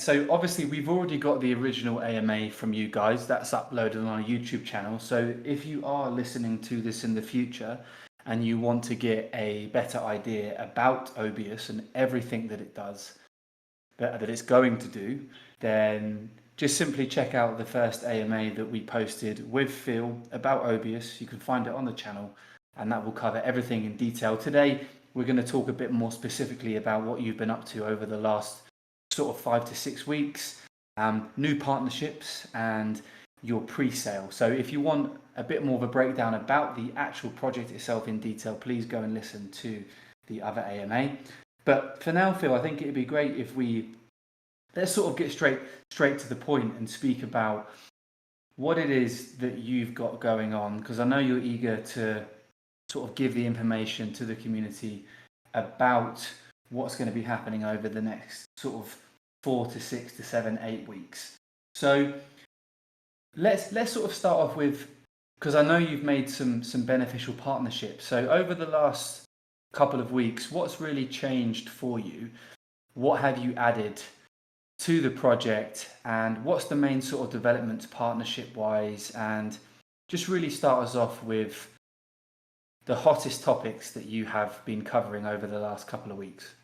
So obviously we've already got the original AMA from you guys. That's uploaded on our YouTube channel. So if you are listening to this in the future and you want to get a better idea about Obius and everything that it does, that it's going to do, then just simply check out the first AMA that we posted with Phil about Obius. You can find it on the channel, and that will cover everything in detail. Today, we're going to talk a bit more specifically about what you've been up to over the last sort of 5 to 6 weeks, new partnerships, and your pre-sale. So if you want a bit more of a breakdown about the actual project itself in detail, please go and listen to the other AMA. But for now, Phil, I think it'd be great if let's sort of get straight to the point and speak about what it is that you've got going on, because I know you're eager to sort of give the information to the community about what's going to be happening over the next sort of 4 to 6 to 7, 8 weeks. So let's sort of start off with, because I know you've made some beneficial partnerships. So over the last couple of weeks, what's really changed for you? What have you added to the project, and what's the main sort of developments partnership wise? And just really start us off with the hottest topics that you have been covering over the last couple of weeks.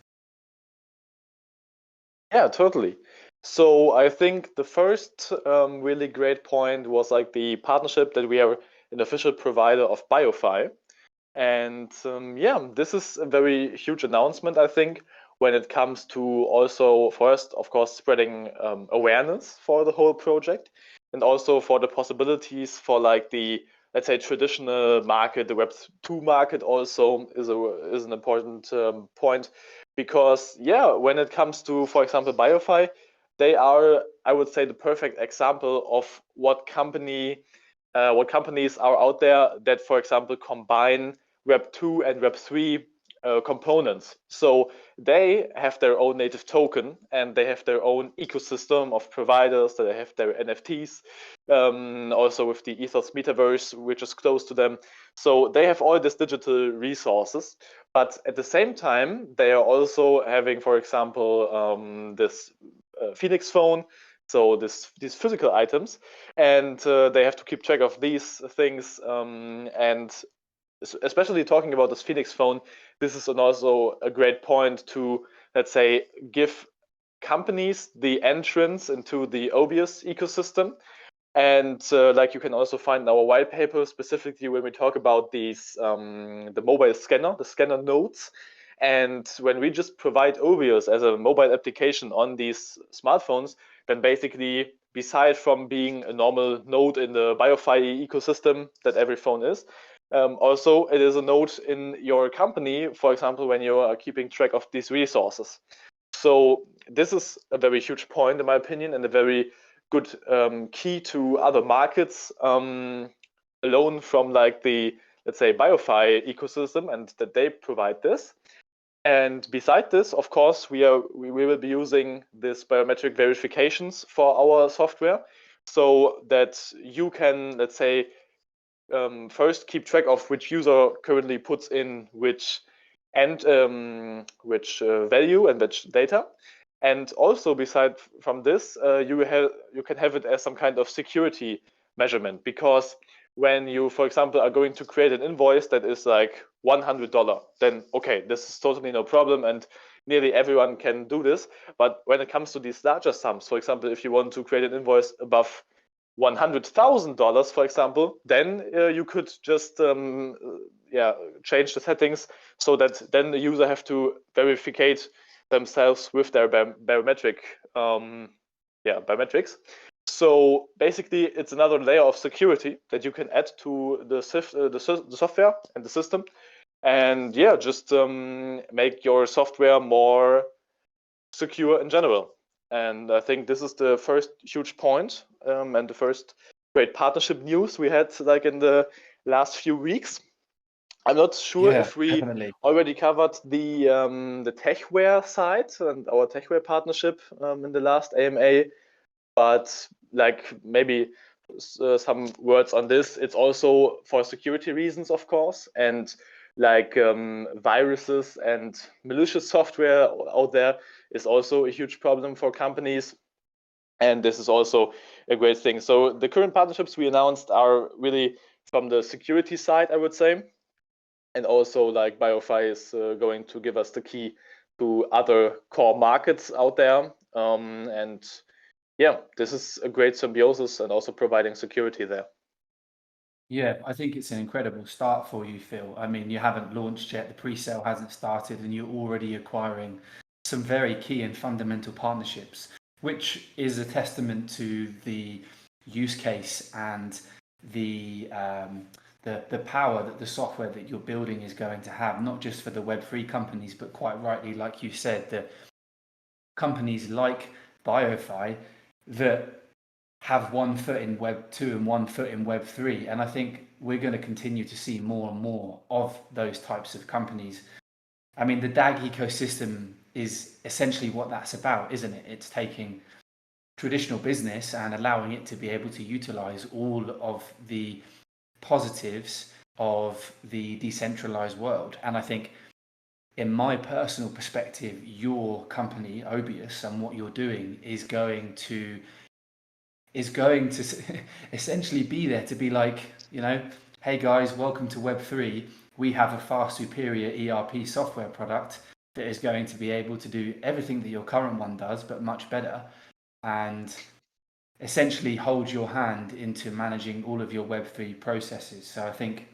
Yeah, totally. So I think the first really great point was like the partnership that we are an official provider of BioFi. And yeah, this is a very huge announcement, I think, when it comes to also first, of course, spreading awareness for the whole project, and also for the possibilities for like the, let's say, traditional market. The Web2 market also is an important point, because yeah, when it comes to, for example, BioFi, they are, I would say, the perfect example of what companies are out there that, for example, combine Web2 and Web3 components. So they have their own native token, and they have their own ecosystem of providers, that they have their NFTs, also with the Ethos metaverse, which is close to them. So they have all these digital resources, but at the same time, they are also having, for example, this Phoenix phone, so these physical items, and they have to keep track of these things, and especially talking about this Phoenix phone, this is also a great point to, let's say, give companies the entrance into the Obius ecosystem. And like you can also find in our white paper, specifically when we talk about these the mobile scanner, the scanner nodes. And when we just provide Obius as a mobile application on these smartphones, then basically, beside from being a normal node in the BioFi ecosystem that every phone is, also it is a node in your company, for example, when you are keeping track of these resources. So this is a very huge point, in my opinion, and a very good key to other markets, alone from like the, let's say, BioFi ecosystem, and that they provide this. And beside this, of course, we will be using this biometric verifications for our software, so that you can, let's say, first keep track of which user currently puts in which value and which data. And also, beside from this, you can have it as some kind of security measurement, because when you, for example, are going to create an invoice that is like $100, then okay, this is totally no problem, and nearly everyone can do this. But when it comes to these larger sums, for example, if you want to create an invoice above $100,000, for example, then you could just change the settings so that then the user have to verificate themselves with their biometrics. So basically, it's another layer of security that you can add to the software and the system, and yeah, just make your software more secure in general. And I think this is the first huge point, and the first great partnership news we had like in the last few weeks. I'm not sure if we already covered the techware side and our techware partnership in the last AMA, but like maybe some words on this. It's also for security reasons, of course, and like viruses and malicious software out there is also a huge problem for companies. And this is also a great thing. So the current partnerships we announced are really from the security side, I would say. And also like BioFi is going to give us the key to other core markets out there. And yeah, this is a great symbiosis and also providing security there. Yeah, I think it's an incredible start for you, Phil. I mean, you haven't launched yet, the pre-sale hasn't started, and you're already acquiring some very key and fundamental partnerships, which is a testament to the use case and the the power that the software that you're building is going to have, not just for the Web3 companies, but quite rightly, like you said, the companies like BioFi that have 1 foot in Web 2 and 1 foot in Web 3. And I think we're going to continue to see more and more of those types of companies. I mean, the DAG ecosystem is essentially what that's about, isn't it? It's taking traditional business and allowing it to be able to utilize all of the positives of the decentralized world. And I think, in my personal perspective, your company, Obius, and what you're doing is going to essentially be there to be like, hey guys, welcome to Web3. We have a far superior ERP software product that is going to be able to do everything that your current one does, but much better, and essentially hold your hand into managing all of your Web3 processes. So I think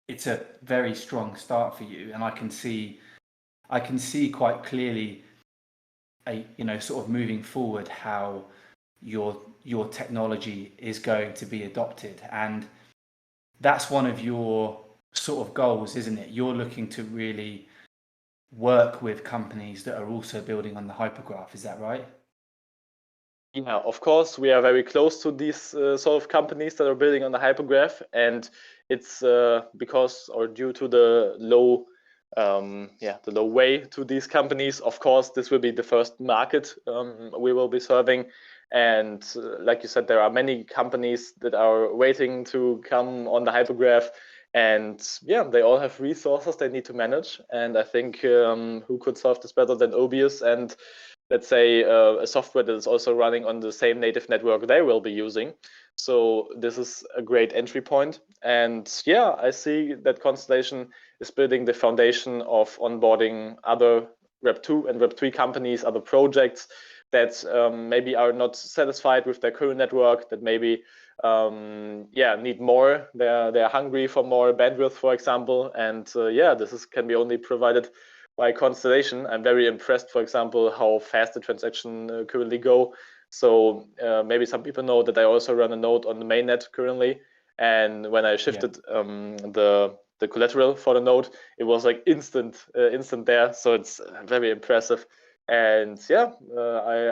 it's a very strong start for you, and I can see quite clearly sort of moving forward how your technology is going to be adopted. And that's one of your sort of goals, isn't it? You're looking to really work with companies that are also building on the hypergraph. Is that right? Yeah, of course, we are very close to these sort of companies that are building on the hypergraph, and it's because or due to the low way to these companies. Of course, this will be the first market we will be serving, and like you said, there are many companies that are waiting to come on the hypergraph, and yeah, they all have resources they need to manage. And I think who could solve this better than Obius and, let's say, a software that is also running on the same native network they will be using. So this is a great entry point. And yeah, I see that Constellation is building the foundation of onboarding other Web2 and Web3 companies, other projects that maybe are not satisfied with their current network, that maybe need more. They're hungry for more bandwidth, for example. And this can be only provided by Constellation. I'm very impressed, for example, how fast the transaction currently go. So maybe some people know that I also run a node on the mainnet currently. And when I shifted the collateral for the node, it was like instant there. So it's very impressive. And yeah,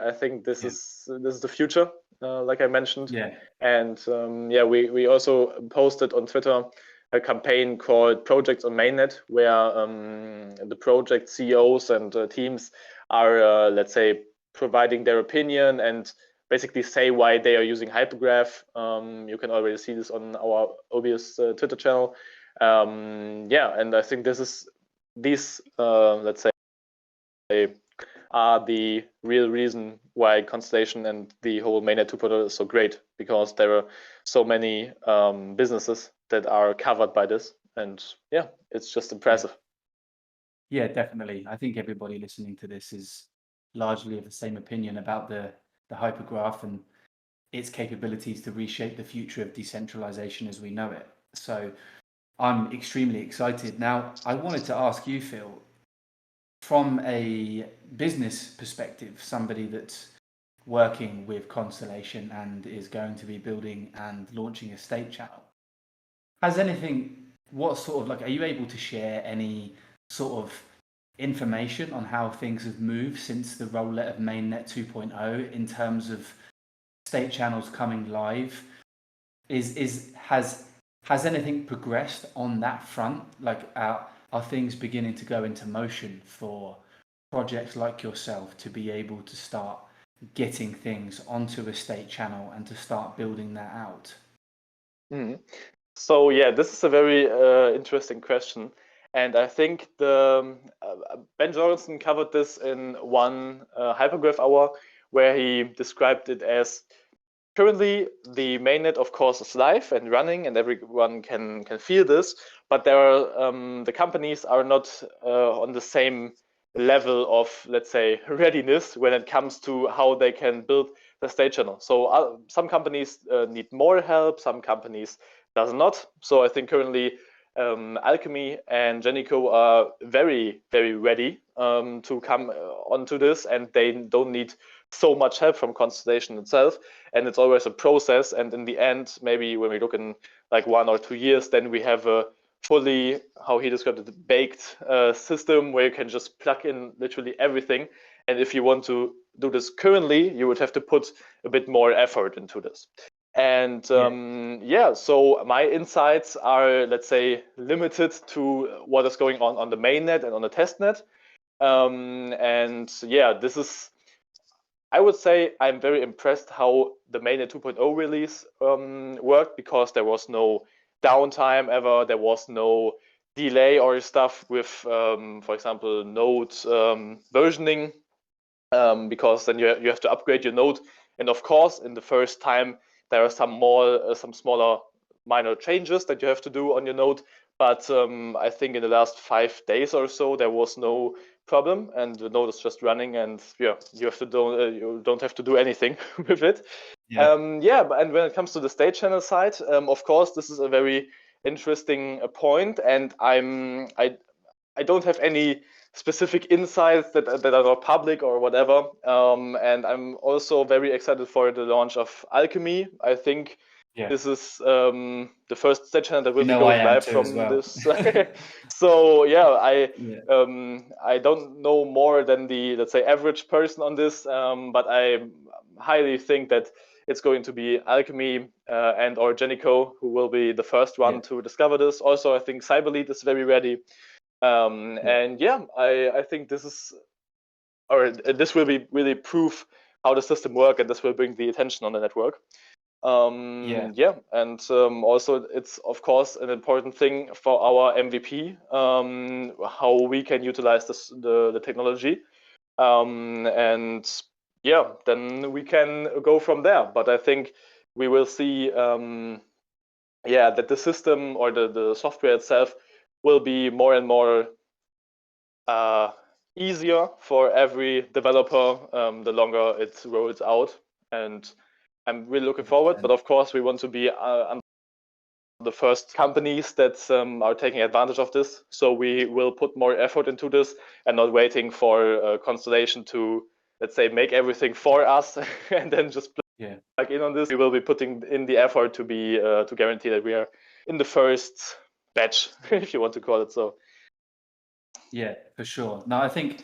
I think this is the future, like I mentioned. Yeah. And we also posted on Twitter a campaign called Projects on Mainnet, where the project CEOs and teams are, let's say, providing their opinion and basically say why they are using Hypergraph. You can already see this on our Obius Twitter channel. And I think these let's say, are the real reason why Constellation and the whole mainnet 2.0 is so great, because there are so many businesses that are covered by this, and yeah, it's just impressive. Yeah, definitely. I think everybody listening to this is largely of the same opinion about the hypergraph and its capabilities to reshape the future of decentralization as we know it. So I'm extremely excited. Now, I wanted to ask you, Phil, from a business perspective, somebody that's working with Constellation and is going to be building and launching a state channel, what sort of, like, are you able to share any sort of information on how things have moved since the rollout of mainnet 2.0 in terms of state channels coming live? Has anything progressed on that front? Like, are things beginning to go into motion for projects like yourself to be able to start getting things onto a state channel and to start building that out? So yeah, this is a very interesting question, and I think the Ben Jorgensen covered this in one hypergraph hour, where he described it as currently the mainnet, of course, is live and running, and everyone can feel this. But there are the companies are not on the same level of, let's say, readiness when it comes to how they can build the state channel. So some companies need more help, some companies does not. So I think currently Alchemy and Genico are very, very ready to come onto this, and they don't need so much help from Constellation itself. And it's always a process. And in the end, maybe when we look in like 1 or 2 years, then we have a fully, how he described it, baked system where you can just plug in literally everything. And if you want to do this currently, you would have to put a bit more effort into this. And so my insights are, let's say, limited to what is going on the mainnet and on the testnet. This is, I would say, I'm very impressed how the mainnet 2.0 release worked, because there was no downtime ever, there was no delay or stuff with, for example, node versioning, because then you have to upgrade your node. And of course, in the first time, there are some smaller minor changes that you have to do on your node. But I think in the last 5 days or so, there was no problem, and the node is just running, and you don't have to do anything with it. And when it comes to the state channel side, of course, this is a very interesting point, and I don't have any specific insights that are not public or whatever. And I'm also very excited for the launch of Alchemy. I think this is the first state channel that will be going live from this. So I don't know more than the, let's say, average person on this, but I highly think that it's going to be Alchemy and or Genico who will be the first one to discover this. Also, I think Cyberlead is very ready. I think this will be really proof how the system works, and this will bring the attention on the network. Also it's of course an important thing for our MVP, how we can utilize the technology, then we can go from there. But I think we will see that the system or the software itself will be more and more easier for every developer the longer it rolls out, and I'm really looking forward. But of course, we want to be the first companies that are taking advantage of this. So we will put more effort into this and not waiting for Constellation to, let's say, make everything for us and then just plug in on this. We will be putting in the effort to be to guarantee that we are in the first batch, if you want to call it so. Yeah, for sure. No, I think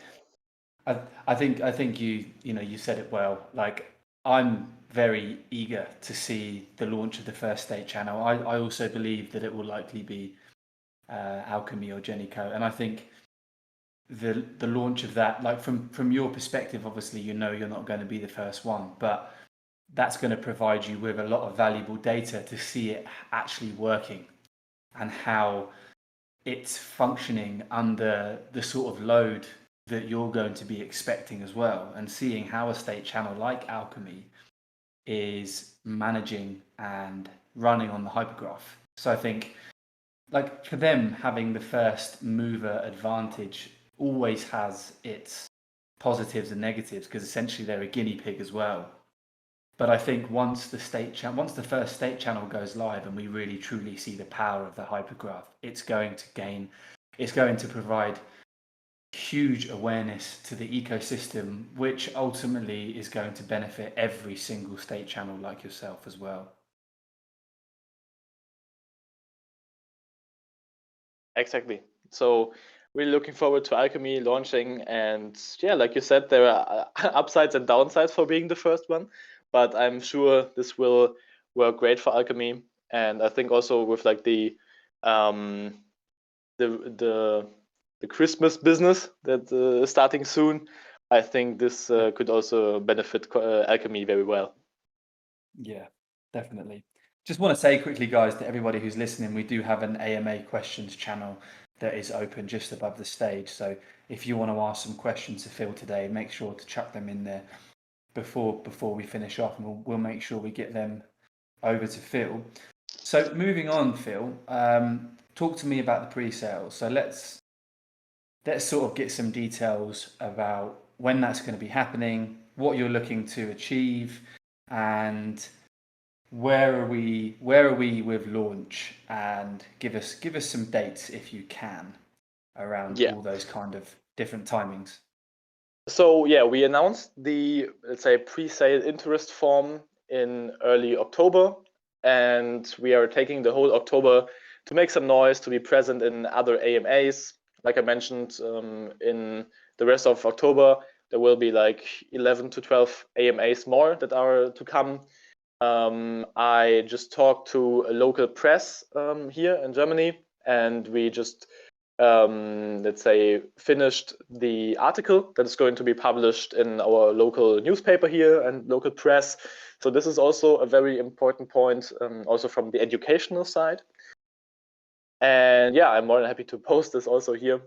you said it well. Like, I'm very eager to see the launch of the first state channel. I also believe that it will likely be Alchemy or Genico, and I think the launch of that, like from your perspective, obviously you're not going to be the first one, but that's going to provide you with a lot of valuable data to see it actually working and how it's functioning under the sort of load that you're going to be expecting as well, and seeing how a state channel like Alchemy is managing and running on the hypergraph. So I think, like, for them, having the first mover advantage always has its positives and negatives, because essentially they're a guinea pig as well. But I think once the first state channel goes live and we really truly see the power of the hypergraph, it's going to provide huge awareness to the ecosystem, which ultimately is going to benefit every single state channel like yourself as well. Exactly. So really looking forward to Alchemy launching, and like you said, there are upsides and downsides for being the first one, but I'm sure this will work great for Alchemy. And I think also with like the Christmas business that is starting soon, I think this could also benefit Alchemy very well. Yeah, definitely. Just want to say quickly, guys, to everybody who's listening, we do have an AMA questions channel that is open just above the stage. So if you want to ask some questions to Phil today, make sure to chuck them in there. before we finish off, and we'll make sure we get them over to Phil. So moving on, Phil, talk to me about the pre-sale. So let's sort of get some details about when that's going to be happening, what you're looking to achieve, and where are we with launch, and give us some dates if you can around all those kind of different timings. So yeah, we announced the, let's say, pre-sale interest form in early October, and we are taking the whole October to make some noise, to be present in other AMAs. Like I mentioned, in the rest of October, there will be like 11 to 12 AMAs more that are to come. I just talked to a local press here in Germany, and we just let's say, finished the article that is going to be published in our local newspaper here and local press. So this is also a very important point, also from the educational side. And yeah, I'm more than happy to post this also here.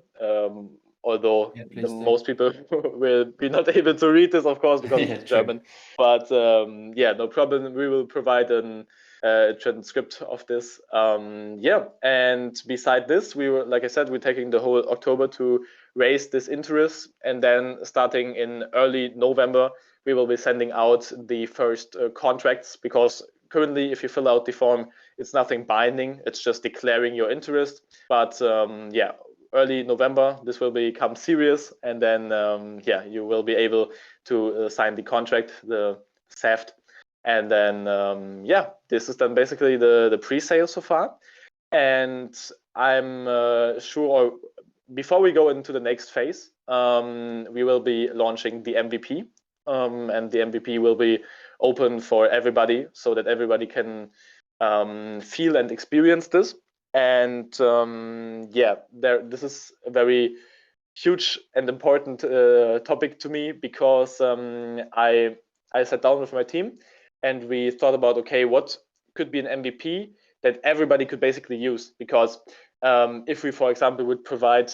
Although most people will be not able to read this, of course, because it's German. But yeah, no problem. We will provide a transcript of this. Yeah, and beside this, we were, like I said, we're taking the whole October to raise this interest, and then starting in early November, we will be sending out the first contracts, because currently, if you fill out the form, it's nothing binding. It's just declaring your interest. But yeah, early November, this will become serious, and then yeah, you will be able to sign the contract, the SAFT, and then yeah, this is then basically the pre-sale so far. And I'm sure, before we go into the next phase, we will be launching the MVP, and the MVP will be open for everybody, so that everybody can feel and experience this. And yeah, this is a very huge and important topic to me, because I sat down with my team and we thought about, okay, what could be an MVP that everybody could basically use? Because if we, for example, would provide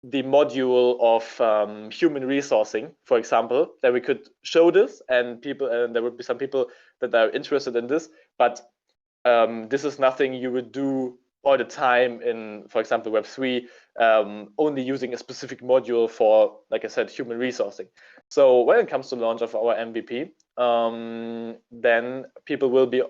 the module of human resourcing, for example, then we could show this, and there would be some people that are interested in this, but this is nothing you would do all the time in, for example, Web3, only using a specific module for, like I said, human resourcing. So when it comes to launch of our MVP, then people will be,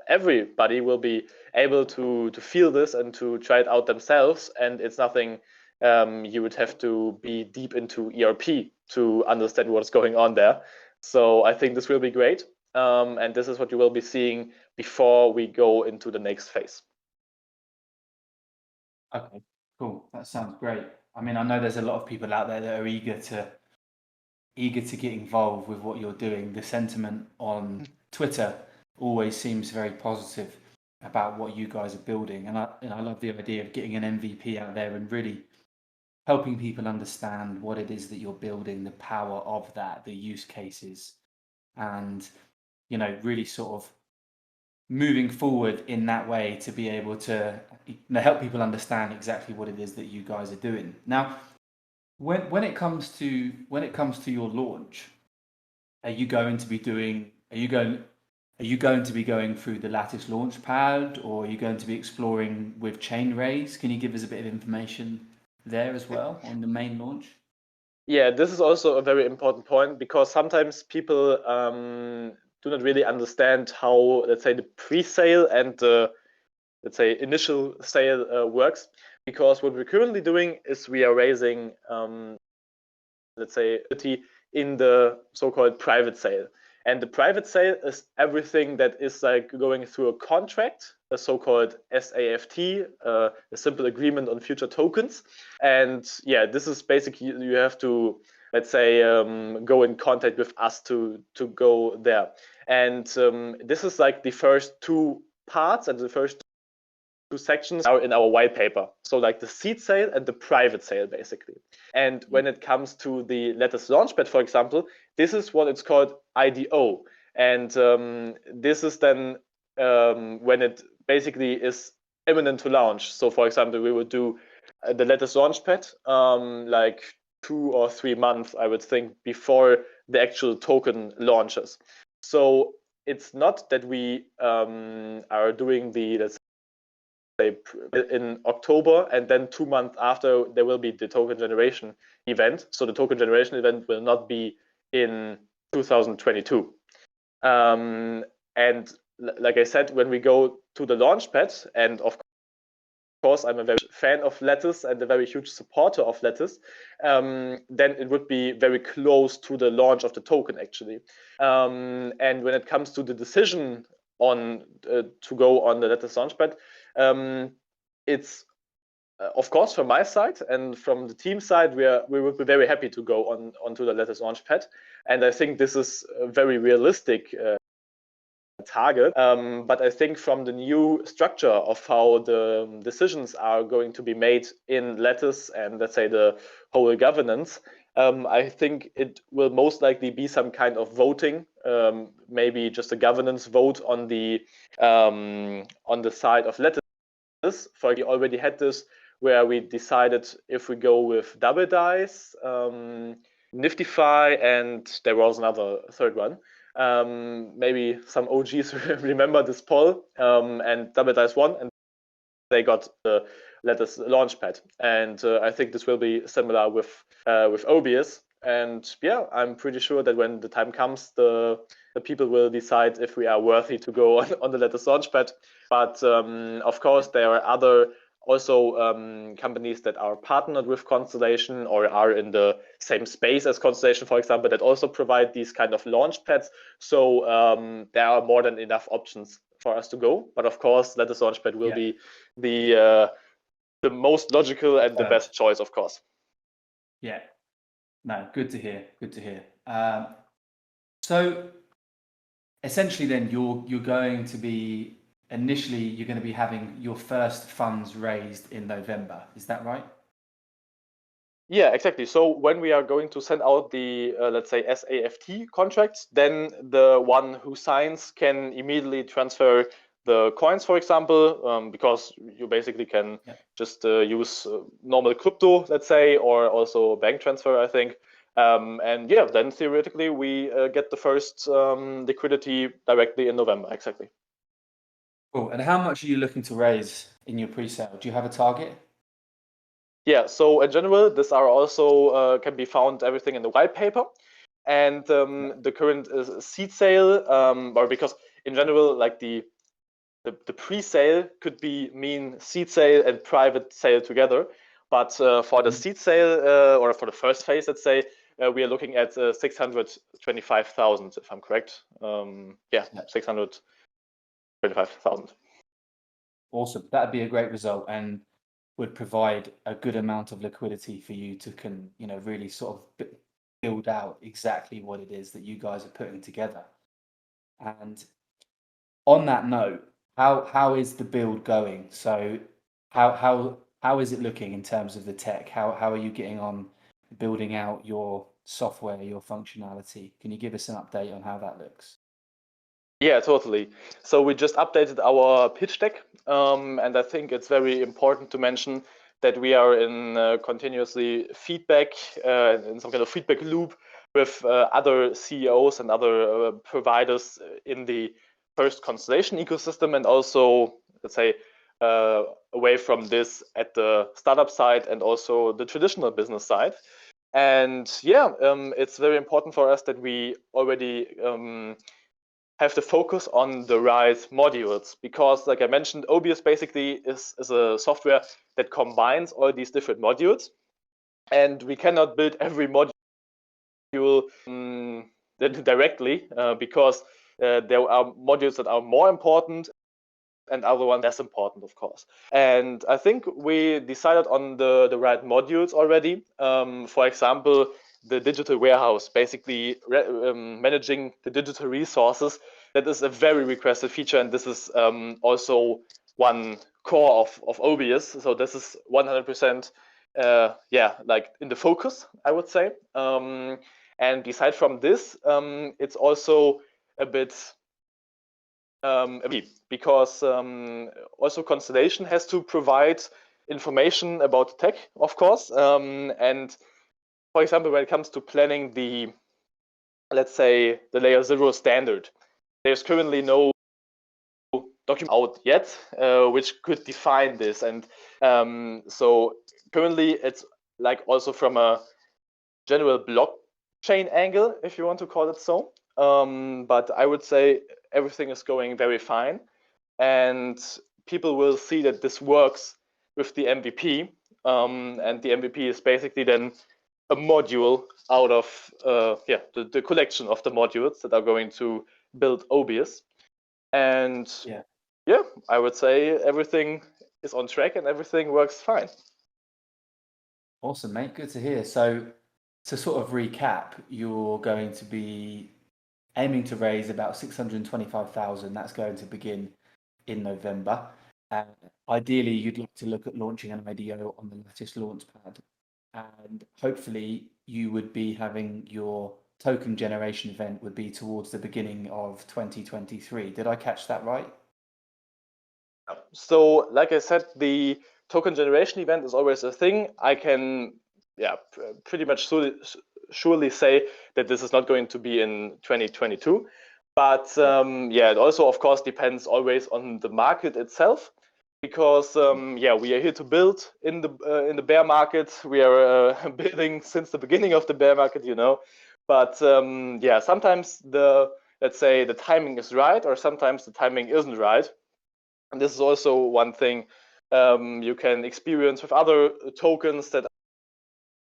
everybody will be able to feel this and to try it out themselves, and it's nothing you would have to be deep into ERP to understand what's going on there. So I think this will be great. And this is what you will be seeing before we go into the next phase. Okay, cool. That sounds great. I mean, I know there's a lot of people out there that are eager to get involved with what you're doing. The sentiment on Twitter always seems very positive about what you guys are building, and I love the idea of getting an MVP out there and really helping people understand what it is that you're building, the power of that, the use cases, and really sort of moving forward in that way to be able to help people understand exactly what it is that you guys are doing. Now, when it comes to your launch, are you going to be going through the Lattice Launchpad, or are you going to be exploring with Chainraise? Can you give us a bit of information there as well on the main launch? Yeah, this is also a very important point, because sometimes people do not really understand how, let's say, the pre-sale and the, let's say, initial sale works. Because what we're currently doing is we are raising, let's say, in the so-called private sale. And the private sale is everything that is like going through a contract, a so-called SAFT, a simple agreement on future tokens. And yeah, this is basically, you have to, let's say, go in contact with us to go there. And this is like the first two parts, and the first two sections are in our white paper. So like the seed sale and the private sale, basically. And when it comes to the Lattice Launchpad, for example, this is what it's called IDO. And this is then when it basically is imminent to launch. So for example, we would do the Lattice Launchpad like 2 or 3 months, I would think, before the actual token launches. So it's not that we are doing the, let's say, in October, and then 2 months after there will be the token generation event. So the token generation event will not be in 2022. And like I said, when we go to the launchpad, and of course I'm a very fan of Lattice and a very huge supporter of Lattice, then it would be very close to the launch of the token actually. And when it comes to the decision on to go on the Lattice launchpad, it's of course from my side and from the team side, we would be very happy to go onto the Lattice launchpad, and I think this is a very realistic target. But I think from the new structure of how the decisions are going to be made in Lattice and let's say the whole governance, I think it will most likely be some kind of voting, maybe just a governance vote on the side of Lattice. For we already had this where we decided if we go with Double Dice, Niftify, and there was another third one. Maybe some OGs remember this poll, and Double Dice won, and they got the Lattice launchpad. And I think this will be similar with Obius. And yeah, I'm pretty sure that when the time comes, the people will decide if we are worthy to go on the Lattice launchpad. But of course, there are other also companies that are partnered with Constellation or are in the same space as Constellation, for example, that also provide these kind of launch pads. So there are more than enough options for us to go. But of course, Lattice Launchpad will be the most logical and the best choice, of course. Yeah. No, good to hear. Good to hear. So essentially, then you're going to be having your first funds raised in November. Is that right? Yeah, exactly. So when we are going to send out the, let's say, SAFT contracts, then the one who signs can immediately transfer the coins, for example, because you basically can just use normal crypto, let's say, or also bank transfer, I think. And yeah, then theoretically we get the first liquidity directly in November, exactly. Cool. And how much are you looking to raise in your pre-sale? Do you have a target? Yeah, so in general, these are also can be found everything in the white paper, and the current seed sale, or because in general, like the pre-sale could mean seed sale and private sale together, but for the seed sale or for the first phase, let's say, we are looking at 625,000, if I'm correct. Yeah, 625,000. Awesome. That'd be a great result and would provide a good amount of liquidity for you to really sort of build out exactly what it is that you guys are putting together. And on that note, how is the build going? So how is it looking in terms of the tech? How are you getting on building out your software, your functionality? Can you give us an update on how that looks? Yeah, totally. So we just updated our pitch deck, and I think it's very important to mention that we are in continuously feedback, in some kind of feedback loop with other CEOs and other providers in the first Constellation ecosystem, and also, let's say, away from this at the startup side and also the traditional business side. And yeah, it's very important for us that we already have the focus on the right modules, because like I mentioned, Obius basically is a software that combines all these different modules, and we cannot build every module directly because there are modules that are more important and other ones less important, of course. And I think we decided on the right modules already. For example, the digital warehouse, basically managing the digital resources. That is a very requested feature, and this is also one core of Obius. So this is 100%, yeah, like in the focus, I would say. And aside from this, it's also a bit because also Constellation has to provide information about the tech, of course, and for example, when it comes to planning the let's say, the layer 0 standard. There's currently no document out yet, which could define this. And so currently it's like also from a general blockchain angle, if you want to call it so. But I would say everything is going very fine. And people will see that this works with the MVP. And the MVP is basically then a module out of the collection of the modules that are going to build Obius. And yeah, I would say everything is on track and everything works fine. Awesome, mate. Good to hear. So to sort of recap, you're going to be aiming to raise about 625,000. That's going to begin in November. Ideally, you'd like to look at launching an IDO on the latest launchpad. And hopefully you would be having your token generation event would be towards the beginning of 2023. Did I catch that right? So like I said, the token generation event is always a thing. I can pretty much surely say that this is not going to be in 2022. But it also, of course, depends always on the market itself, because we are here to build in the bear market. We are building since the beginning of the bear market, you know. But sometimes let's say the timing is right, or sometimes the timing isn't right. And this is also one thing you can experience with other tokens that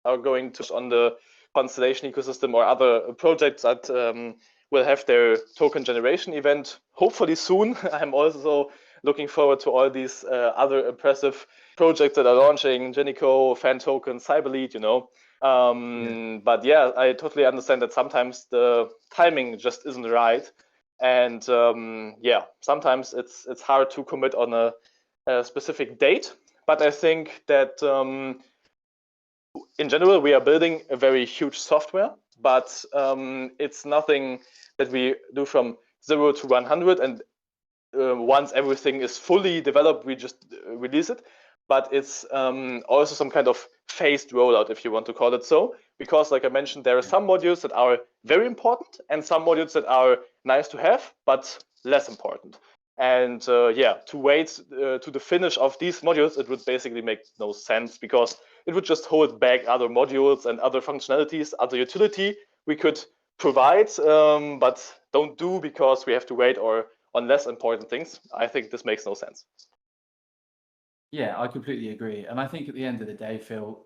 are going to on the Constellation ecosystem, or other projects that will have their token generation event hopefully soon. I'm also looking forward to all these other impressive projects that are launching: Genico, Fan Token, Cyberlead, you know. But yeah, I totally understand that sometimes the timing just isn't right. And sometimes it's hard to commit on a specific date. But I think that in general, we are building a very huge software, but it's nothing that we do from 0 to 100. And once everything is fully developed, we just release it. But it's also some kind of phased rollout, if you want to call it so, because like I mentioned, there are some modules that are very important and some modules that are nice to have, but less important. And to wait to the finish of these modules, it would basically make no sense, because it would just hold back other modules and other functionalities, other utility we could provide, but don't do because we have to wait or on less important things. I think this makes no sense. Yeah, I completely agree. And I think at the end of the day, Phil,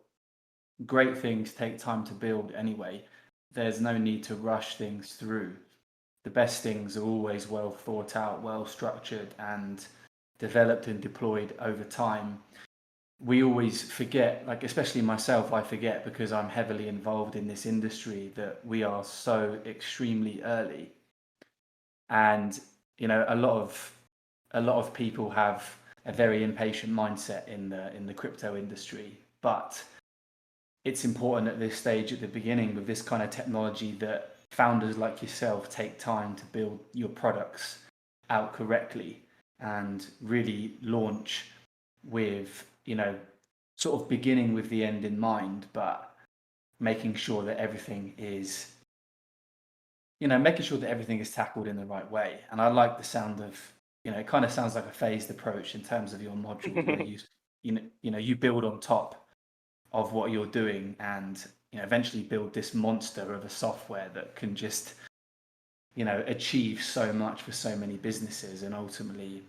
great things take time to build anyway. There's no need to rush things through. The best things are always well thought out, well structured, and developed and deployed over time. We always forget, like especially myself, I forget because I'm heavily involved in this industry, that we are so extremely early. And you know, a lot of people have a very impatient mindset in the crypto industry, but it's important at this stage, at the beginning, with this kind of technology, that founders like yourself take time to build your products out correctly and really launch with, you know, sort of beginning with the end in mind, but making sure that everything is, you know, making sure that everything is tackled in the right way. And I like the sound of, you know, it kind of sounds like a phased approach in terms of your module, where you build on top of what you're doing, and eventually build this monster of a software that can just achieve so much for so many businesses, and ultimately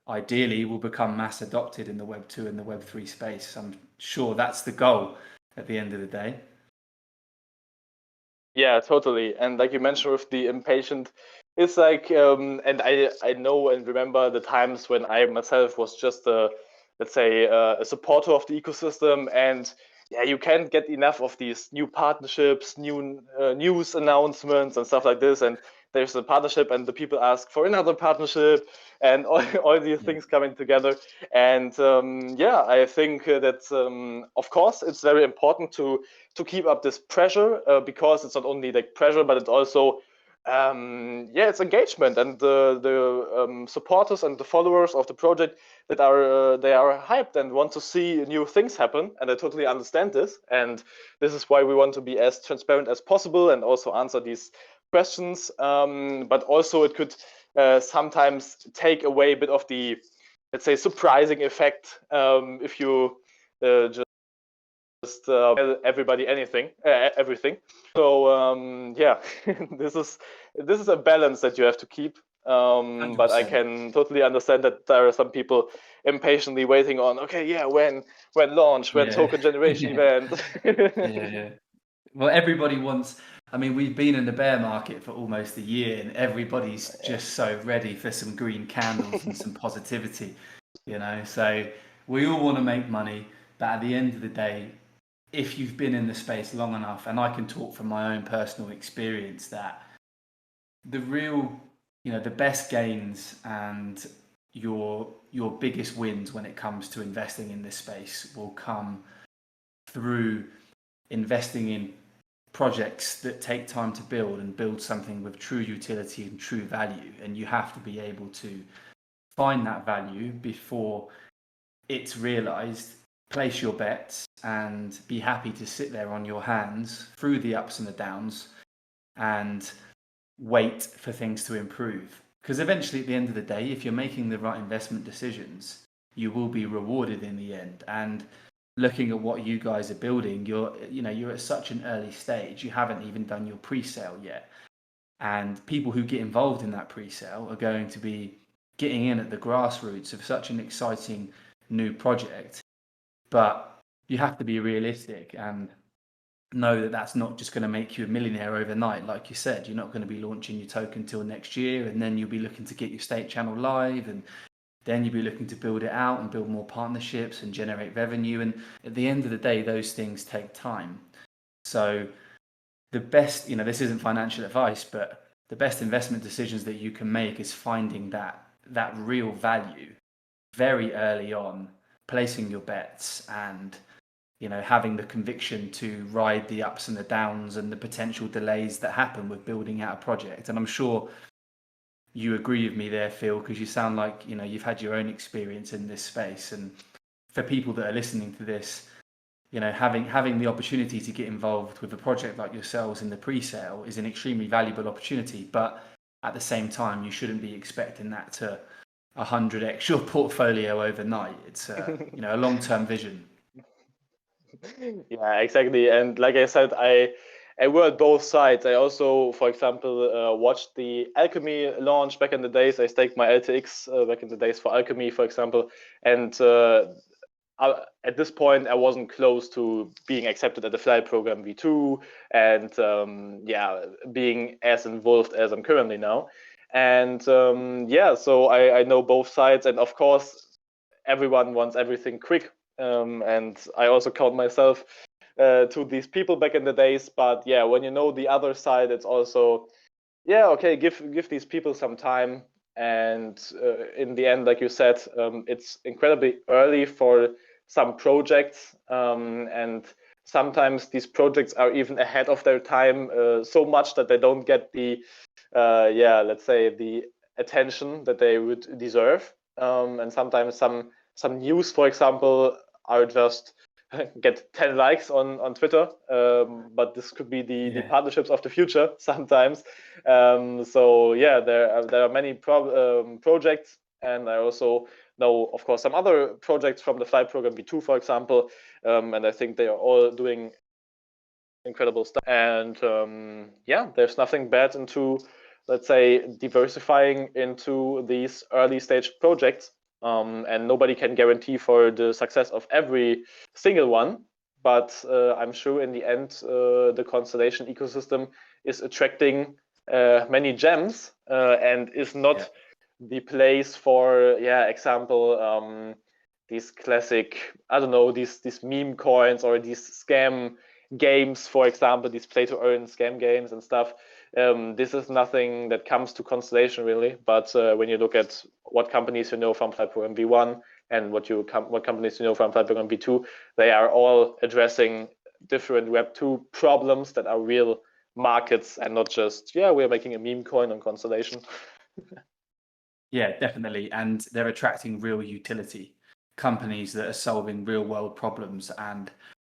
ideally will become mass adopted in the Web 2 and the Web 3 space. I'm sure that's the goal at the end of the day. Yeah, totally. And like you mentioned with the impatient, it's like and I know and remember the times when I myself was just let's say a supporter of the ecosystem, and yeah, you can't get enough of these new partnerships, new news announcements and stuff like this. And there's a partnership and the people ask for another partnership, and all these things coming together. And I think that of course it's very important to keep up this pressure, because it's not only like pressure, but it's also Yeah, it's engagement, and the supporters and the followers of the project that are they are hyped and want to see new things happen, and I totally understand this, and this is why we want to be as transparent as possible and also answer these questions. But also it could sometimes take away a bit of the, let's say, surprising effect if you just tell everybody everything. So yeah, this is a balance that you have to keep. But I 100%. can totally understand that there are some people impatiently waiting on, okay, yeah, when launch, when Yeah. token generation Yeah. event. Yeah. Well, everybody wants. I mean, we've been in the bear market for almost a year, and everybody's Yeah. just so ready for some green candles and some positivity, you know. So we all want to make money, but at the end of the day, if you've been in the space long enough, and I can talk from my own personal experience that the real, the best gains and your biggest wins when it comes to investing in this space will come through investing in projects that take time to build and build something with true utility and true value. And you have to be able to find that value before it's realized, place your bets, and be happy to sit there on your hands through the ups and the downs and wait for things to improve. Because eventually, at the end of the day, if you're making the right investment decisions, you will be rewarded in the end. And looking at what you guys are building, you're at such an early stage. You haven't even done your pre-sale yet, and people who get involved in that pre-sale are going to be getting in at the grassroots of such an exciting new project. But you have to be realistic and know that that's not just going to make you a millionaire overnight. Like you said, you're not going to be launching your token till next year, and then you'll be looking to get your state channel live, and then you'll be looking to build it out and build more partnerships and generate revenue. And at the end of the day, those things take time. So the best, this isn't financial advice, but the best investment decisions that you can make is finding that real value very early on, placing your bets, and having the conviction to ride the ups and the downs and the potential delays that happen with building out a project. And I'm sure you agree with me there, Phil, because you sound like you've had your own experience in this space. And for people that are listening to this, having the opportunity to get involved with a project like yourselves in the pre-sale is an extremely valuable opportunity. But at the same time, you shouldn't be expecting that to 100x your portfolio overnight. It's a long-term vision. Yeah, exactly. And like I said, I worked both sides. I also, for example, watched the Alchemy launch back in the days. I staked my LTX back in the days for Alchemy, for example. And at this point, I wasn't close to being accepted at the flight program V2 and yeah, being as involved as I'm currently now. And yeah, so I know both sides. And of course, everyone wants everything quick. And I also count myself to these people back in the days. But yeah, when you know the other side, it's also, yeah, okay, give these people some time. And in the end, like you said, it's incredibly early for some projects, and sometimes these projects are even ahead of their time, so much that they don't get the yeah, let's say the attention that they would deserve. And sometimes some news, for example, are just get 10 likes on Twitter, but this could be the partnerships of the future sometimes. So yeah, there are many projects, and I also know, of course, some other projects from the flight program B2, for example, and I think they are all doing incredible stuff. And yeah, there's nothing bad into, let's say, diversifying into these early stage projects. And nobody can guarantee for the success of every single one. But I'm sure in the end, the Constellation ecosystem is attracting many gems and is not the place for, yeah, example, these classic, I don't know, these meme coins or these scam games, for example, these play to earn scam games and stuff. This is nothing that comes to Constellation really, but when you look at what companies you know from Flight Program V1 and what companies you know from Flight Program V2, they are all addressing different Web2 problems that are real markets and not just, yeah, we're making a meme coin on Constellation. Yeah, definitely. And they're attracting real utility, companies that are solving real world problems and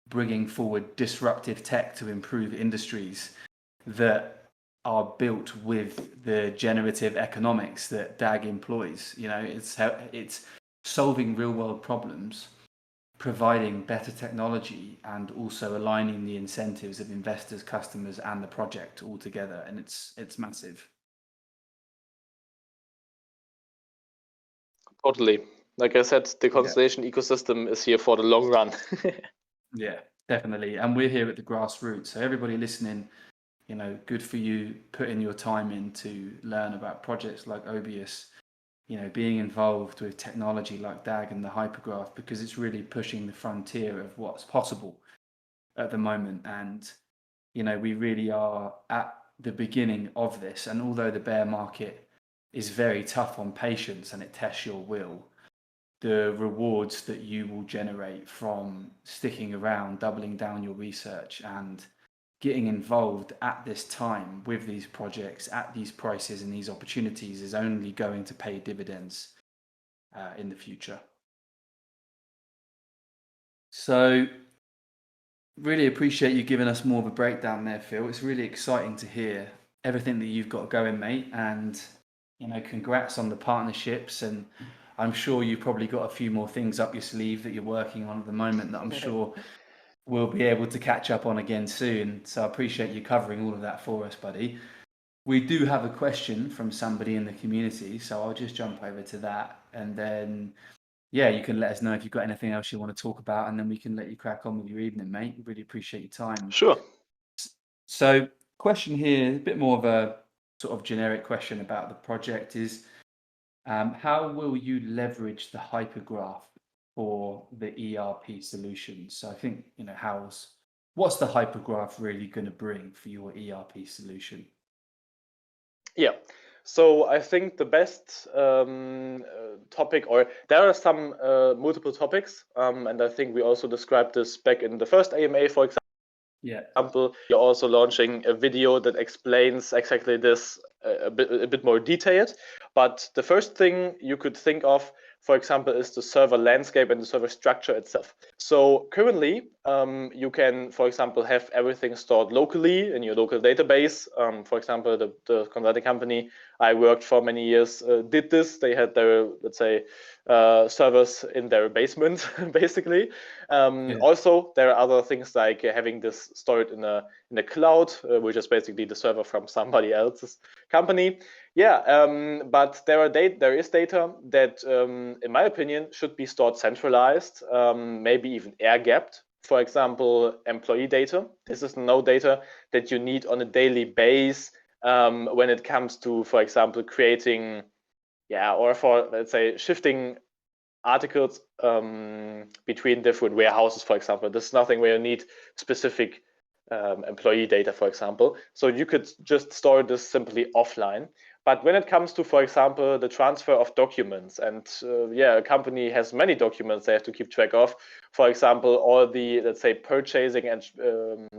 bringing forward disruptive tech to improve industries that are built with the generative economics that DAG employs. You know, it's solving real world problems, providing better technology, and also aligning the incentives of investors, customers, and the project all together. And it's massive. Totally. Like I said, the Constellation ecosystem is here for the long run. Yeah, definitely. And we're here at the grassroots. So everybody listening, you know, good for you putting your time in to learn about projects like Obius, you know, being involved with technology like DAG and the hypergraph, because it's really pushing the frontier of what's possible at the moment. And, you know, we really are at the beginning of this. And although the bear market is very tough on patience and it tests your will, the rewards that you will generate from sticking around, doubling down your research, and getting involved at this time with these projects at these prices and these opportunities is only going to pay dividends in the future. So really appreciate you giving us more of a breakdown there, Phil. It's really exciting to hear everything that you've got going, mate, and you know, congrats on the partnerships. And I'm sure you've probably got a few more things up your sleeve that you're working on at the moment that I'm sure we'll be able to catch up on again soon. So I appreciate you covering all of that for us, buddy. We do have a question from somebody in the community, so I'll just jump over to that, and then yeah, you can let us know if you've got anything else you want to talk about, and then we can let you crack on with your evening, mate. Really appreciate your time. Sure. So question here, a bit more of a sort of generic question about the project is, how will you leverage the hypergraph for the ERP solution? So I think, you know, what's the hypergraph really going to bring for your ERP solution? Yeah. So I think the best topic, or there are some multiple topics, and I think we also described this back in the first AMA, for example. Yeah. You're also launching a video that explains exactly this a bit more detailed. But the first thing you could think of, for example, is the server landscape and the server structure itself. So currently, you can, for example, have everything stored locally in your local database. For example, the consulting company I worked for many years did this. They had their, let's say, servers in their basement, basically. Also, there are other things like having this stored in a cloud, which is basically the server from somebody else's company. Yeah, but there is data that, in my opinion, should be stored centralized, maybe even air-gapped. For example, employee data. This is no data that you need on a daily basis when it comes to, for example, creating, or for, let's say, shifting articles between different warehouses, for example. This is nothing where you need specific employee data, for example. So you could just store this simply offline. But when it comes to, for example, the transfer of documents, and a company has many documents they have to keep track of. For example, all the, let's say, purchasing and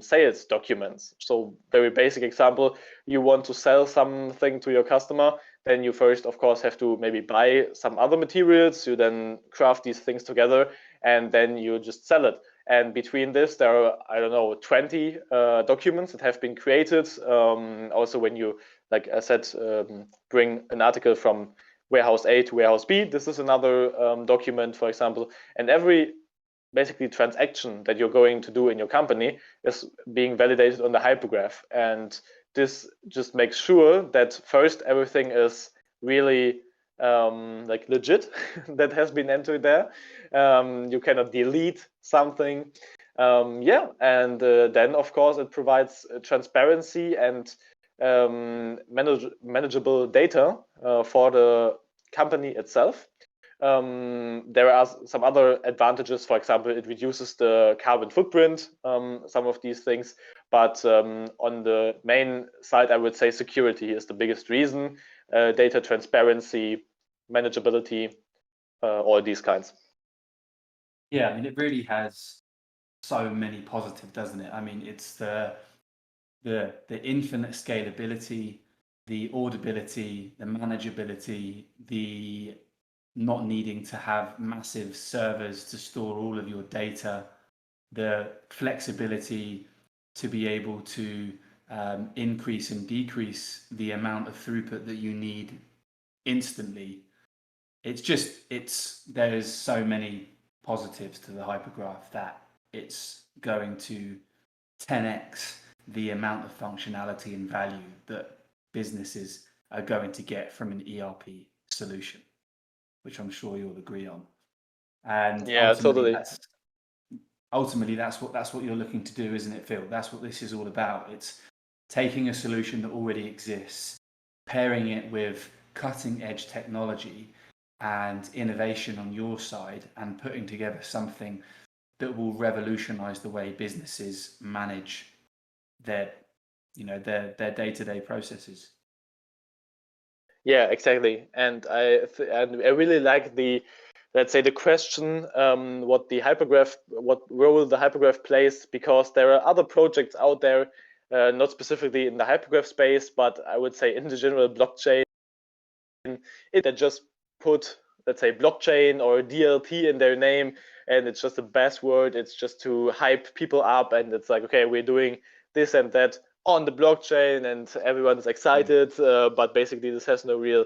sales documents. So very basic example, you want to sell something to your customer, then you first, of course, have to maybe buy some other materials. You then craft these things together, and then you just sell it. And between this, there are, I don't know, 20 documents that have been created. Also, when you, like I said, bring an article from warehouse A to warehouse B, this is another document, for example. And every basically transaction that you're going to do in your company is being validated on the hypergraph. And this just makes sure that first everything is really like legit that has been entered there. You cannot delete something. And then of course it provides transparency and manageable data for the company itself. There are some other advantages. For example, it reduces the carbon footprint, some of these things. But on the main side, I would say security is the biggest reason. Data transparency, manageability, all these kinds. Yeah, I mean, it really has so many positives, doesn't it? I mean, it's the the infinite scalability, the audibility, the manageability, the not needing to have massive servers to store all of your data, the flexibility to be able to increase and decrease the amount of throughput that you need instantly. There's so many positives to the hypergraph that it's going to 10x the amount of functionality and value that businesses are going to get from an ERP solution, which I'm sure you'll agree on. And Yeah, totally. ultimately that's what you're looking to do, isn't it, Phil? That's what this is all about. It's taking a solution that already exists, pairing it with cutting edge technology and innovation on your side, and putting together something that will revolutionize the way businesses manage their their day-to-day processes. Yeah, exactly. And I really like the, let's say, the question, what role the hypergraph plays, because there are other projects out there, not specifically in the hypergraph space, but I would say in the general blockchain, that just put, let's say, blockchain or DLT in their name, and it's just a buzzword. It's just to hype people up, and it's like, okay, we're doing this and that on the blockchain, and everyone's excited, but basically this has no real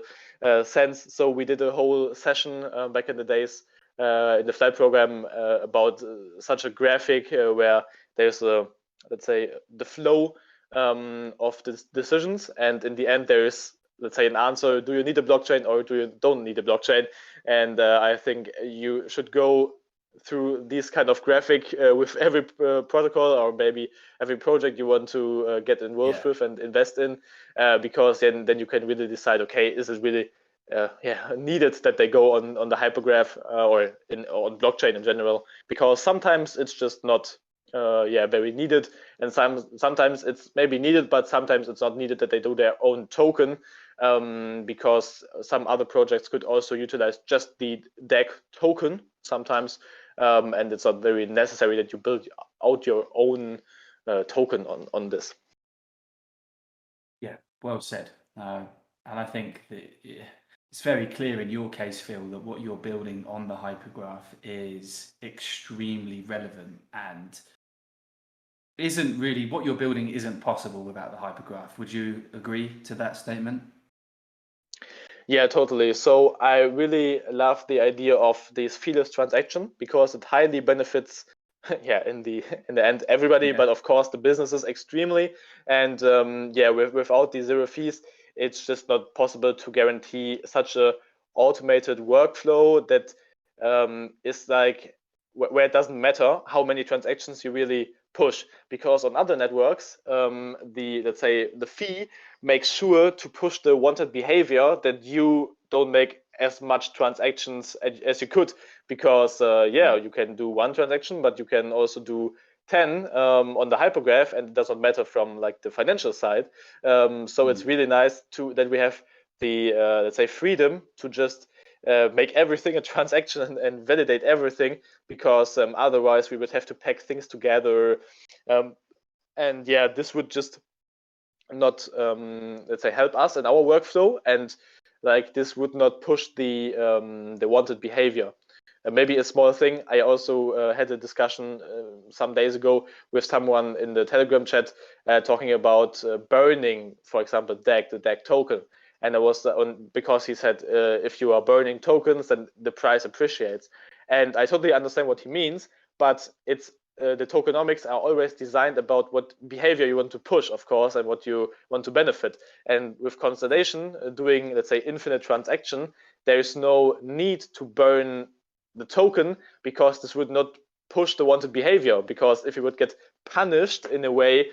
sense. So we did a whole session back in the days in the flight program about such a graphic where there's let's say, the flow of the decisions, and in the end there is, let's say, an answer: do you need a blockchain or do you don't need a blockchain? And I think you should go through this kind of graphic with every protocol, or maybe every project you want to get involved with and invest in, because then you can really decide, okay, is it really needed that they go on the hypergraph or on blockchain in general? Because sometimes it's just not very needed, and sometimes it's maybe needed, but sometimes it's not needed that they do their own token, because some other projects could also utilize just the DAG token sometimes, and it's not very necessary that you build out your own token on this. Yeah, well said. And I think that it's very clear in your case, Phil, that what you're building on the hypergraph is extremely relevant, and isn't really what you're building isn't possible without the hypergraph. Would you agree to that statement? Yeah, totally. So I really love the idea of this feeless transaction, because it highly benefits in the end everybody, but of course the businesses extremely. And without the zero fees, it's just not possible to guarantee such a automated workflow that is like where it doesn't matter how many transactions you really push, because on other networks, let's say the fee makes sure to push the wanted behavior that you don't make as much transactions as you could, because you can do one transaction, but you can also do 10 on the hypergraph, and it doesn't matter from like the financial side. So it's really nice that we have the let's say freedom to just make everything a transaction and validate everything, because otherwise we would have to pack things together, and this would just not let's say help us in our workflow, and like this would not push the wanted behavior. Maybe a small thing, I also had a discussion some days ago with someone in the Telegram chat talking about burning, for example, the DAG token. And I was because he said if you are burning tokens, then the price appreciates. And I totally understand what he means, but it's the tokenomics are always designed about what behavior you want to push, of course, and what you want to benefit. And with Constellation doing, let's say, infinite transaction, there is no need to burn the token, because this would not push the wanted behavior. Because if you would get punished in a way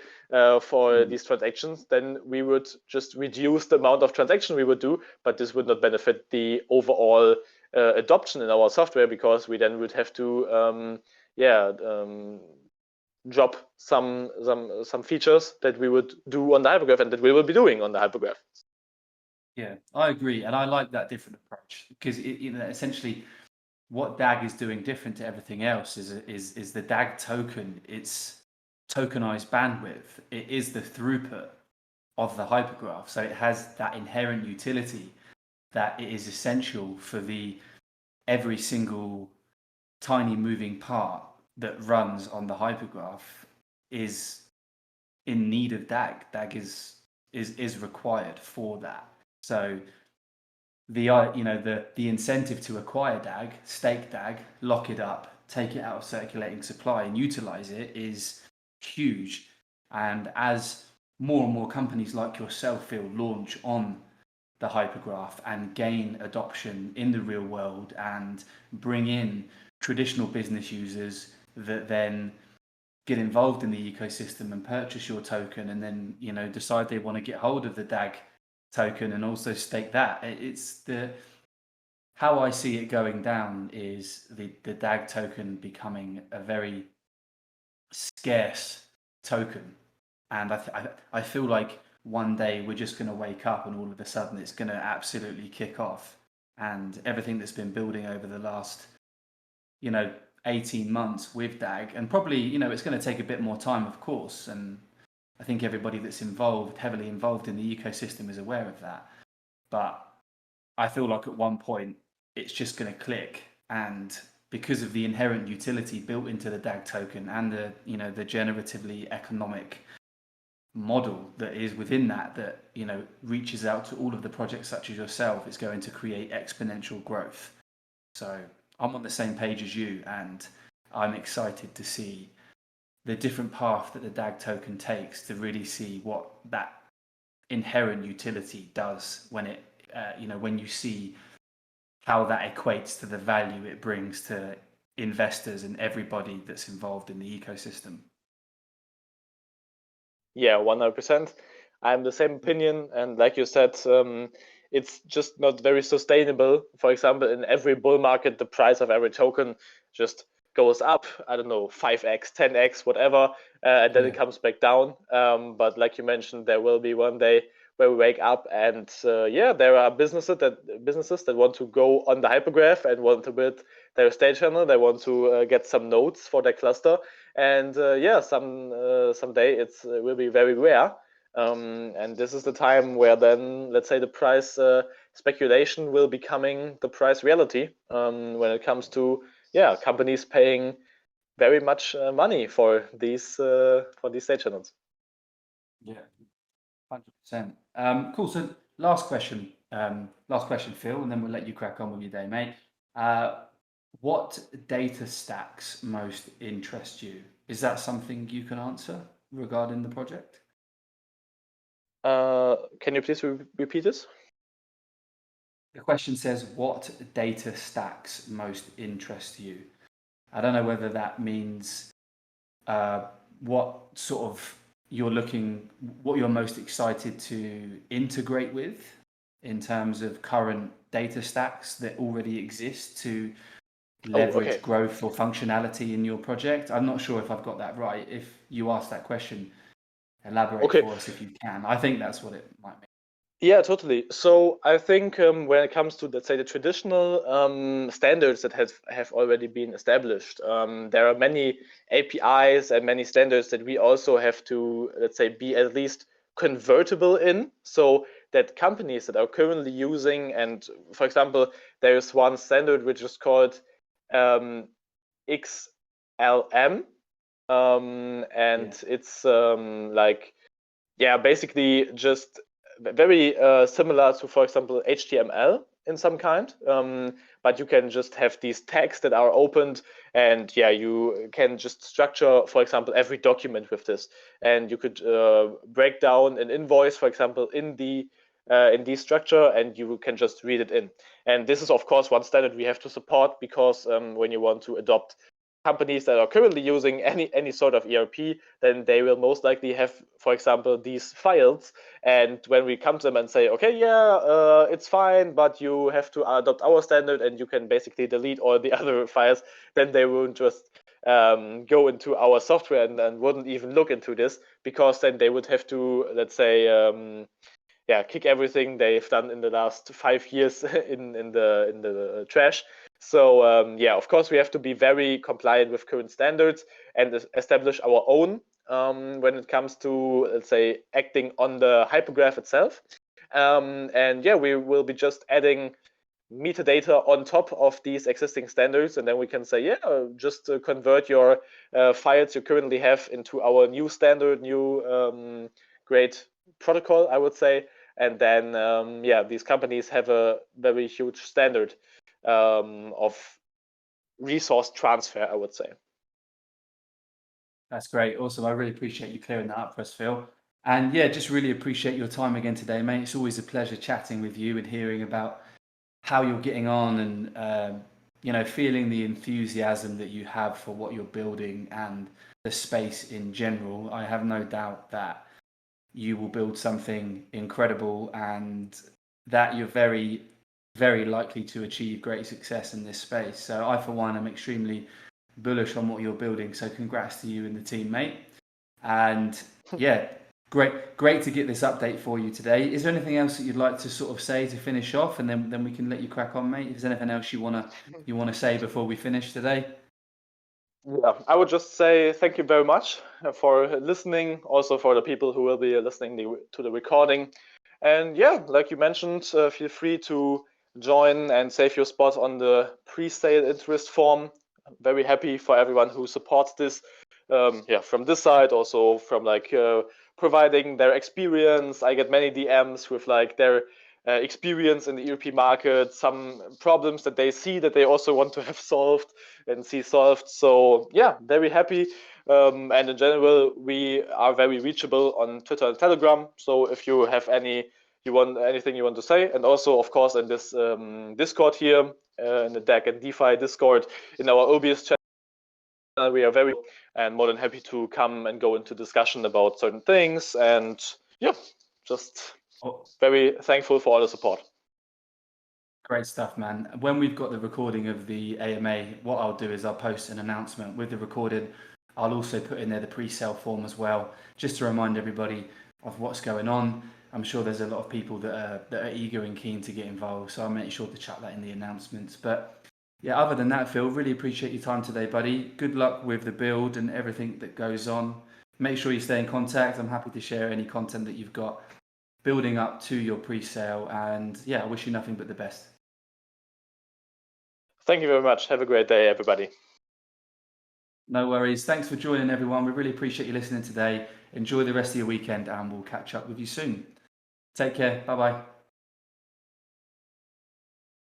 for these transactions, then we would just reduce the amount of transaction we would do, but this would not benefit the overall adoption in our software, because we then would have to drop some features that we would do on the hypergraph and that we will be doing on the hypergraph. Yeah, I agree, and I like that different approach, because essentially what DAG is doing different to everything else is the DAG token. It's tokenized bandwidth. It is the throughput of the hypergraph. So it has that inherent utility that it is essential for every single tiny moving part that runs on the hypergraph is in need of DAG. DAG is required for that. So the incentive to acquire DAG, stake DAG, lock it up, take it out of circulating supply and utilize it is huge. And as more and more companies like yourself, Phil, launch on the hypergraph and gain adoption in the real world and bring in traditional business users that then get involved in the ecosystem and purchase your token and then decide they want to get hold of the DAG token and also stake that. It's how I see it going down is the DAG token becoming a very scarce token, and I feel like one day we're just going to wake up and all of a sudden it's going to absolutely kick off, and everything that's been building over the last 18 months with DAG, and probably it's going to take a bit more time, of course, and I think everybody that's heavily involved in the ecosystem is aware of that. But I feel like at one point it's just going to click, and because of the inherent utility built into the DAG token and the the generatively economic model that is within that reaches out to all of the projects such as yourself, it's going to create exponential growth. So I'm on the same page as you, and I'm excited to see the different path that the DAG token takes to really see what that inherent utility does when it, when you see how that equates to the value it brings to investors and everybody that's involved in the ecosystem. Yeah, 100%. I'm the same opinion, and like you said, it's just not very sustainable. For example, in every bull market, the price of every token just goes up, I don't know, 5x, 10x, whatever, and then it comes back down. But like you mentioned, there will be one day where we wake up and there are businesses that want to go on the hypergraph and want to build their state channel. They want to get some nodes for their cluster, and someday it will be very rare. And this is the time where then, let's say, the price speculation will becoming the price reality when it comes to companies paying very much money for these state channels. Yeah, 100%. Cool. So last question, Phil, and then we'll let you crack on with your day, mate. What data stacks most interest you? Is that something you can answer regarding the project? Can you please repeat this? The question says, what data stacks most interest you? I don't know whether that means what sort of what you're most excited to integrate with in terms of current data stacks that already exist to leverage growth or functionality in your project. I'm not sure if I've got that right. If you ask that question, elaborate for us if you can. I think that's what it might mean. Yeah, totally. So I think when it comes to, let's say, the traditional standards that have already been established, there are many APIs and many standards that we also have to, let's say, be at least convertible in, so that companies that are currently using, and for example, there is one standard which is called XLM, and it's basically just very similar to, for example, HTML in some kind, but you can just have these tags that are opened, and you can just structure, for example, every document with this, and you could break down an invoice, for example, in the structure, and you can just read it in. And this is, of course, one standard we have to support, because when you want to adopt companies that are currently using any sort of ERP, then they will most likely have, for example, these files. And when we come to them and say, okay, it's fine, but you have to adopt our standard, and you can basically delete all the other files, then they won't just go into our software and wouldn't even look into this, because then they would have to, let's say, kick everything they've done in the last 5 years in the trash. So of course, we have to be very compliant with current standards and establish our own when it comes to, let's say, acting on the hypergraph itself. And yeah, we will be just adding metadata on top of these existing standards, and then we can say, yeah, just convert your files you currently have into our new standard, new great protocol, I would say. And then yeah, these companies have a very huge standard of resource transfer, I would say. That's great. Awesome. I really appreciate you clearing that up for us, Phil. And yeah, just really appreciate your time again today, mate. It's always a pleasure chatting with you and hearing about how you're getting on and feeling the enthusiasm that you have for what you're building and the space in general. I have no doubt that you will build something incredible and that you're very, very likely to achieve great success in this space. So I, for one, am extremely bullish on what you're building. So congrats to you and the team, mate. And yeah, great to get this update for you today. Is there anything else that you'd like to sort of say to finish off, and then we can let you crack on, mate? If there's anything else you wanna say before we finish today? Yeah, I would just say thank you very much for listening, also for the people who will be listening to the recording. And yeah, like you mentioned, feel free to join and save your spot on the pre-sale interest form. I'm very happy for everyone who supports this. Yeah, from this side, also from like providing their experience. I get many DMs with like their experience in the European market, some problems that they see that they also want to have solved and see solved. So yeah, very happy. And in general, we are very reachable on Twitter and Telegram. So if you have anything you want to say, and also of course in this Discord here, in the DAG and DeFi Discord, in our Obius channel, we are very and more than happy to come and go into discussion about certain things. And yeah, just very thankful for all the support. Great stuff, man. When we've got the recording of the AMA, what I'll do is I'll post an announcement with the recording. I'll also put in there the pre-sale form as well, just to remind everybody of what's going on. I'm sure there's a lot of people that are eager and keen to get involved, so I'll make sure to chuck that in the announcements. But yeah, other than that, Phil, really appreciate your time today, buddy. Good luck with the build and everything that goes on. Make sure you stay in contact. I'm happy to share any content that you've got building up to your pre-sale, and yeah, I wish you nothing but the best. Thank you very much. Have a great day, everybody. No worries. Thanks for joining, everyone. We really appreciate you listening today. Enjoy the rest of your weekend, and we'll catch up with you soon. Take care. Bye-bye.